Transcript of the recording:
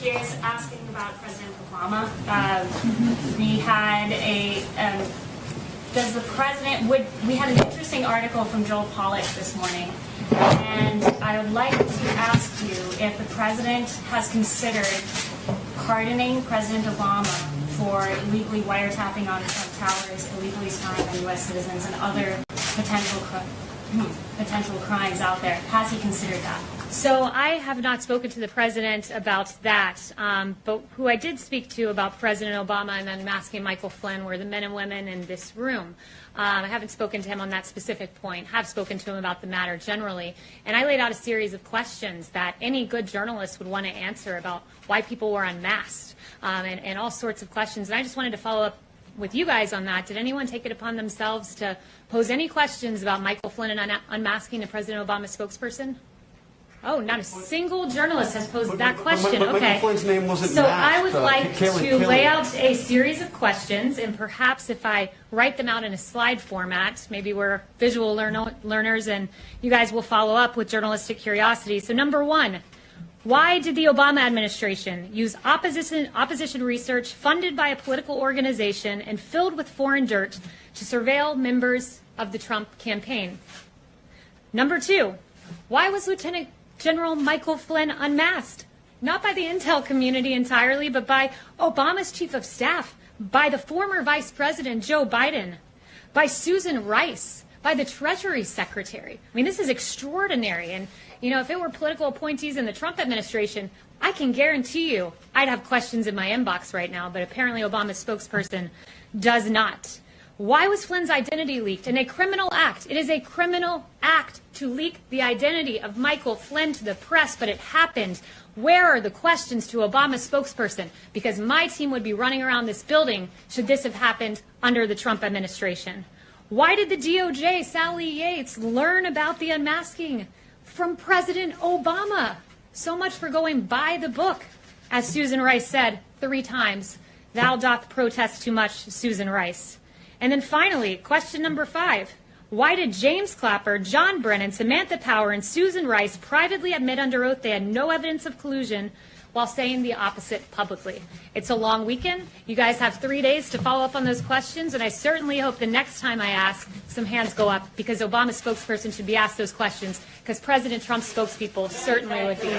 switch gears, asking about President Obama. We had we had an interesting article from Joel Pollack this morning, and I would like to ask you if the president has considered pardoning President Obama for illegally wiretapping on Trump Towers, illegally spying on U.S. citizens, and other potential crimes out there. Has he considered that? So I have not spoken to the president about that, but who I did speak to about President Obama and unmasking Michael Flynn were the men and women in this room. I haven't spoken to him on that specific point, have spoken to him about the matter generally, and I laid out a series of questions that any good journalist would want to answer about why people were unmasked, and all sorts of questions. And I just wanted to follow up with you guys on that. Did anyone take it upon themselves to pose any questions about Michael Flynn and unmasking the President Obama spokesperson? Oh, not a single journalist has posed that question. But okay. Flynn's name wasn't so masked. I would like to lay out a series of questions, and perhaps if I write them out in a slide format, maybe we're visual learners, and you guys will follow up with journalistic curiosity. So number one, why did the Obama administration use opposition research funded by a political organization and filled with foreign dirt to surveil members of the Trump campaign? Number two, why was Lieutenant General Michael Flynn unmasked? Not by the intel community entirely, but by Obama's chief of staff, by the former Vice President Joe Biden, by Susan Rice, by the Treasury Secretary. I mean, this is extraordinary. And, you know, if it were political appointees in the Trump administration, I can guarantee you I'd have questions in my inbox right now, but apparently Obama's spokesperson does not. Why was Flynn's identity leaked? In a criminal act. It is a criminal act to leak the identity of Michael Flynn to the press, but it happened. Where are the questions to Obama's spokesperson? Because my team would be running around this building should this have happened under the Trump administration. Why did the DOJ, Sally Yates, learn about the unmasking from President Obama? So much for going by the book. As Susan Rice said 3 times, thou doth protest too much, Susan Rice. And then finally, question number 5. Why did James Clapper, John Brennan, Samantha Power, and Susan Rice privately admit under oath they had no evidence of collusion while saying the opposite publicly? It's a long weekend. You guys have 3 days to follow up on those questions, and I certainly hope the next time I ask, some hands go up, because Obama's spokesperson should be asked those questions, because President Trump's spokespeople certainly would be.